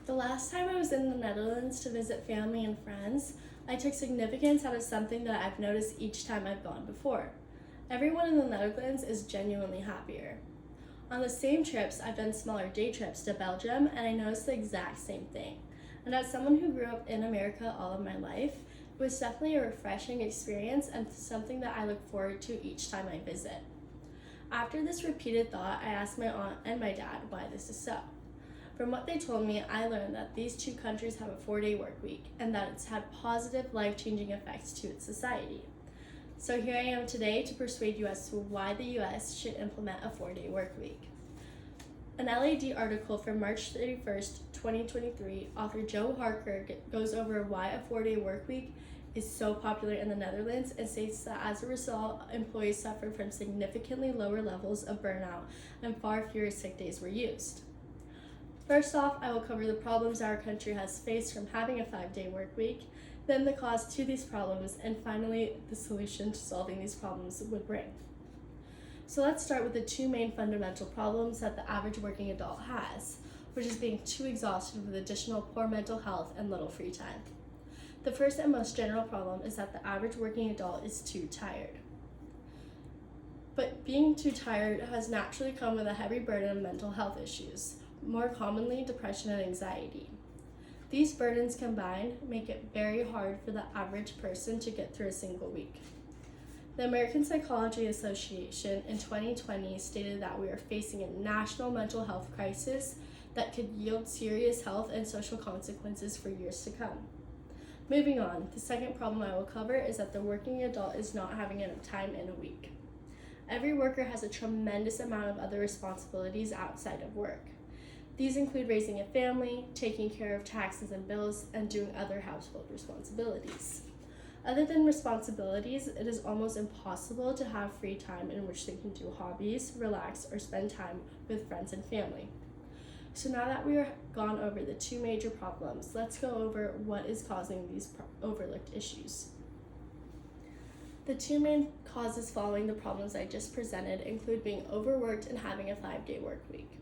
The last time I was in the Netherlands to visit family and friends, I took significance out of something that I've noticed each time I've gone before. Everyone in the Netherlands is genuinely happier. On the same trips, I've done smaller day trips to Belgium, and I noticed the exact same thing. And as someone who grew up in America all of my life, it was definitely a refreshing experience and something that I look forward to each time I visit. After this repeated thought, I asked my aunt and my dad why this is so. From what they told me, I learned that these two countries have a 4-day work week and that it's had positive, life-changing effects to its society. So here I am today to persuade you as to why the US should implement a 4-day work week. An LAD article from March 31st, 2023, author Joe Harker goes over why a 4-day work week is so popular in the Netherlands and states that as a result, employees suffer from significantly lower levels of burnout and far fewer sick days were used. First off, I will cover the problems our country has faced from having a 5-day work week, then the cause to these problems, and finally the solution to solving these problems would bring. So let's start with the two main fundamental problems that the average working adult has, which is being too exhausted with additional poor mental health and little free time. The first and most general problem is that the average working adult is too tired. But being too tired has naturally come with a heavy burden of mental health issues, more commonly depression and anxiety. These burdens combined make it very hard for the average person to get through a single week. The American Psychology Association in 2020 stated that we are facing a national mental health crisis that could yield serious health and social consequences for years to come. Moving on, the second problem I will cover is that the working adult is not having enough time in a week. Every worker has a tremendous amount of other responsibilities outside of work. These include raising a family, taking care of taxes and bills, and doing other household responsibilities. Other than responsibilities, it is almost impossible to have free time in which they can do hobbies, relax, or spend time with friends and family. So now that we are gone over the two major problems, let's go over what is causing these overlooked issues. The two main causes following the problems I just presented include being overworked and having a 5-day work week.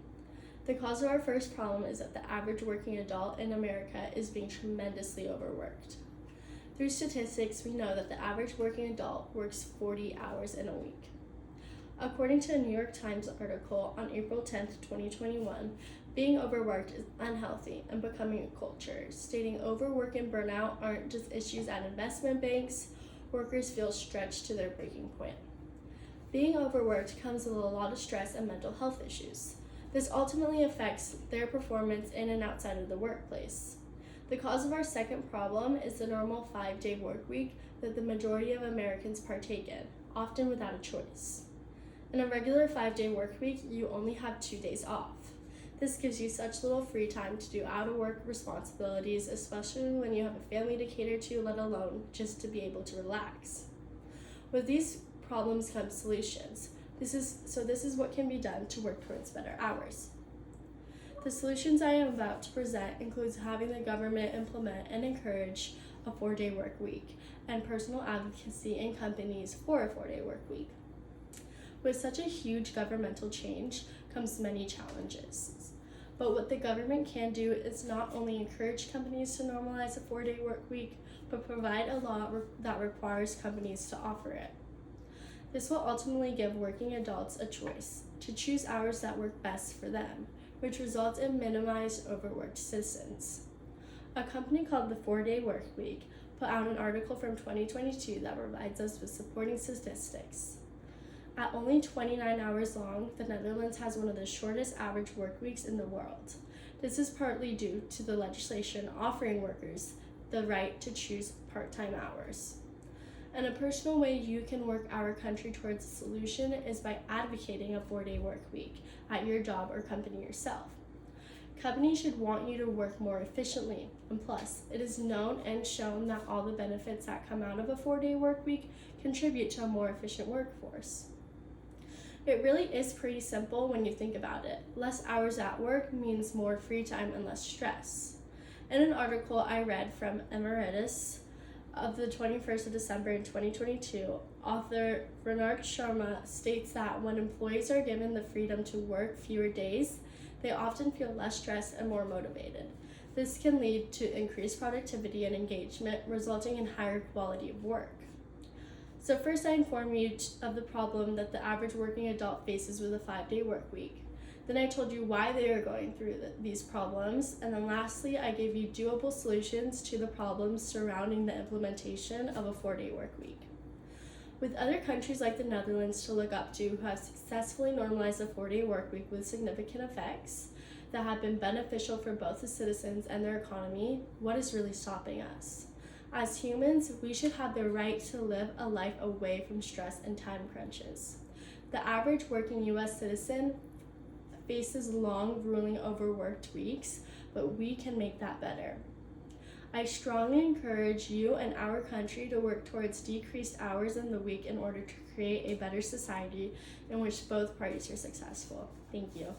The cause of our first problem is that the average working adult in America is being tremendously overworked. Through statistics, we know that the average working adult works 40 hours in a week. According to a New York Times article on April 10, 2021, being overworked is unhealthy and becoming a culture, stating overwork and burnout aren't just issues at investment banks. Workers feel stretched to their breaking point. Being overworked comes with a lot of stress and mental health issues. This ultimately affects their performance in and outside of the workplace. The cause of our second problem is the normal 5-day work week that the majority of Americans partake in, often without a choice. In a regular 5-day work week, you only have 2 days off. This gives you such little free time to do out-of-work responsibilities, especially when you have a family to cater to, let alone just to be able to relax. With these problems come solutions. This is what can be done to work towards better hours. The solutions I am about to present includes having the government implement and encourage a 4-day work week and personal advocacy in companies for a 4-day work week. With such a huge governmental change comes many challenges. But what the government can do is not only encourage companies to normalize a 4-day work week, but provide a law that requires companies to offer it. This will ultimately give working adults a choice to choose hours that work best for them, which results in minimized overworked citizens. A company called the 4-Day Work Week put out an article from 2022 that provides us with supporting statistics. At only 29 hours long, the Netherlands has one of the shortest average work weeks in the world. This is partly due to the legislation offering workers the right to choose part-time hours. And a personal way you can work our country towards a solution is by advocating a 4-day work week at your job or company yourself. Companies should want you to work more efficiently, and plus, it is known and shown that all the benefits that come out of a 4-day work week contribute to a more efficient workforce. It really is pretty simple when you think about it. Less hours at work means more free time and less stress. In an article I read from Emeritus of the 21st of December in 2022, author Renard Sharma states that when employees are given the freedom to work fewer days, they often feel less stressed and more motivated. This can lead to increased productivity and engagement, resulting in higher quality of work. So first I informed you of the problem that the average working adult faces with a 5-day work week. Then I told you why they are going through these problems. And then lastly, I gave you doable solutions to the problems surrounding the implementation of a 4-day work week. With other countries like the Netherlands to look up to who have successfully normalized a 4-day work week with significant effects that have been beneficial for both the citizens and their economy, what is really stopping us? As humans, we should have the right to live a life away from stress and time crunches. The average working US citizen faces long, grueling, overworked weeks, but we can make that better. I strongly encourage you and our country to work towards decreased hours in the week in order to create a better society in which both parties are successful. Thank you.